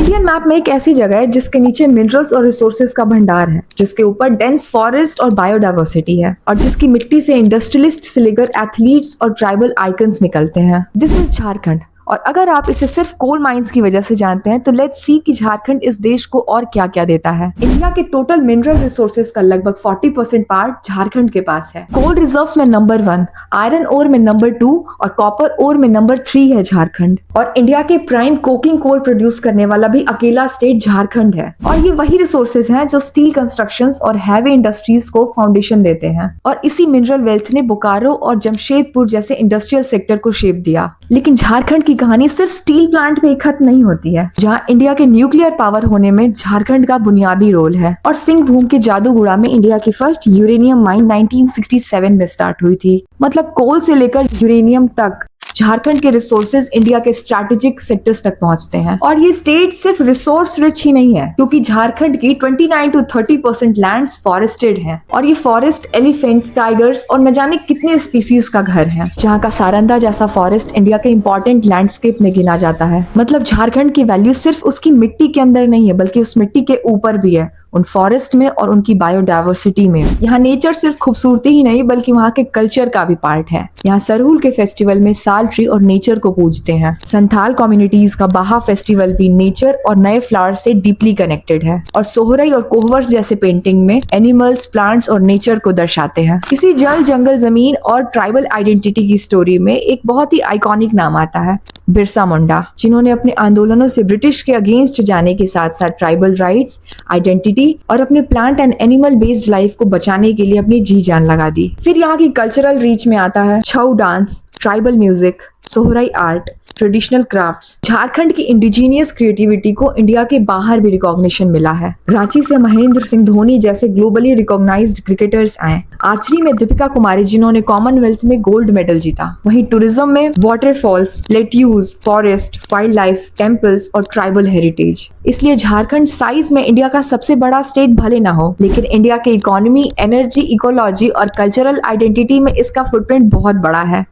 Indian map में एक ऐसी जगह है जिसके नीचे मिनरल्स और रिसोर्सेज का भंडार है, जिसके ऊपर डेंस फॉरेस्ट और बायोडाइवर्सिटी है, और जिसकी मिट्टी से इंडस्ट्रियलिस्ट से लेकर एथलीट्स और ट्राइबल आइकन्स निकलते हैं। This is Jharkhand. और अगर आप इसे सिर्फ कोल माइंस की वजह से जानते हैं तो लेट्स सी कि झारखंड इस देश को और क्या क्या देता है। इंडिया के टोटल मिनरल रिसोर्सेज का लगभग 40% पार्ट झारखंड के पास है। कोल रिजर्व्स में नंबर 1, आयरन ओर में नंबर 2 और कॉपर ओर में नंबर 3 है झारखंड। और इंडिया के प्राइम कोकिंग कोल प्रोड्यूस करने वाला भी अकेला स्टेट झारखंड है। और ये वही रिसोर्सेज हैं जो स्टील कंस्ट्रक्शंस और हैवी इंडस्ट्रीज को फाउंडेशन देते हैं। और इसी मिनरल वेल्थ ने बोकारो और जमशेदपुर जैसे इंडस्ट्रियल सेक्टर को शेप दिया। लेकिन झारखंड की कहानी सिर्फ स्टील प्लांट में खत्म नहीं होती है, जहां इंडिया के न्यूक्लियर पावर होने में झारखंड का बुनियादी रोल है। और सिंहभूम के जादूगुड़ा में इंडिया की फर्स्ट यूरेनियम माइन 1967 में स्टार्ट हुई थी। मतलब कोल से लेकर यूरेनियम तक झारखंड के रिसोर्सेज इंडिया के स्ट्रैटेजिक सेक्टर्स तक पहुंचते हैं। और ये स्टेट सिर्फ रिसोर्स रिच ही नहीं है, क्योंकि झारखंड की 29 to 30% लैंड्स फॉरेस्टेड हैं। और ये फॉरेस्ट एलिफेंट्स, टाइगर्स और न जाने कितने स्पीसीज का घर है। जहाँ का सारंदा जैसा फॉरेस्ट इंडिया के इंपॉर्टेंट लैंडस्केप में गिना जाता है। मतलब झारखंड की वैल्यू सिर्फ उसकी मिट्टी के अंदर नहीं है, बल्कि उस मिट्टी के ऊपर भी है, उन फॉरेस्ट में और उनकी बायोडाइवर्सिटी में। यहाँ नेचर सिर्फ खूबसूरती ही नहीं बल्कि वहाँ के कल्चर का भी पार्ट है। यहाँ सरहुल के फेस्टिवल में साल ट्री और नेचर को पूजते हैं। संथाल कम्युनिटीज का बाहा फेस्टिवल भी नेचर और नए फ्लावर से डीपली कनेक्टेड है। और सोहरई और कोहवर्स जैसे पेंटिंग में एनिमल्स, प्लांट्स और नेचर को दर्शाते हैं। इसी जल, जंगल, जमीन और ट्राइबल आइडेंटिटी की स्टोरी में एक बहुत ही आइकॉनिक नाम आता है, बिरसा मुंडा, जिन्होंने अपने आंदोलनों से ब्रिटिश के अगेंस्ट जाने के साथ साथ ट्राइबल राइट्स, आइडेंटिटी और अपने plant and animal based life को बचाने के लिए अपनी जी जान लगा दी। फिर यहाँ की कल्चरल रीच में आता है Chhau dance, tribal music, Sohrai art, traditional crafts. Jharkhand की इंडिजीनियस क्रिएटिविटी को इंडिया के बाहर भी रिकॉग्निशन मिला है। रांची से महेंद्र सिंह धोनी जैसे ग्लोबली रिकॉग्नाइज्ड क्रिकेटर्स आए। आर्चरी में दीपिका कुमारी, जिन्होंने कॉमनवेल्थ में गोल्ड मेडल जीता। वहीं टूरिज्म में waterfalls, plateaus, forest, wild life, temples और ट्राइबल हेरिटेज। इसलिए झारखंड साइज में इंडिया का सबसे बड़ा स्टेट भले ना हो, लेकिन इंडिया के इकोनॉमी, एनर्जी, इकोलॉजी और कल्चरल आइडेंटिटी में इसका फुटप्रिंट बहुत बड़ा है।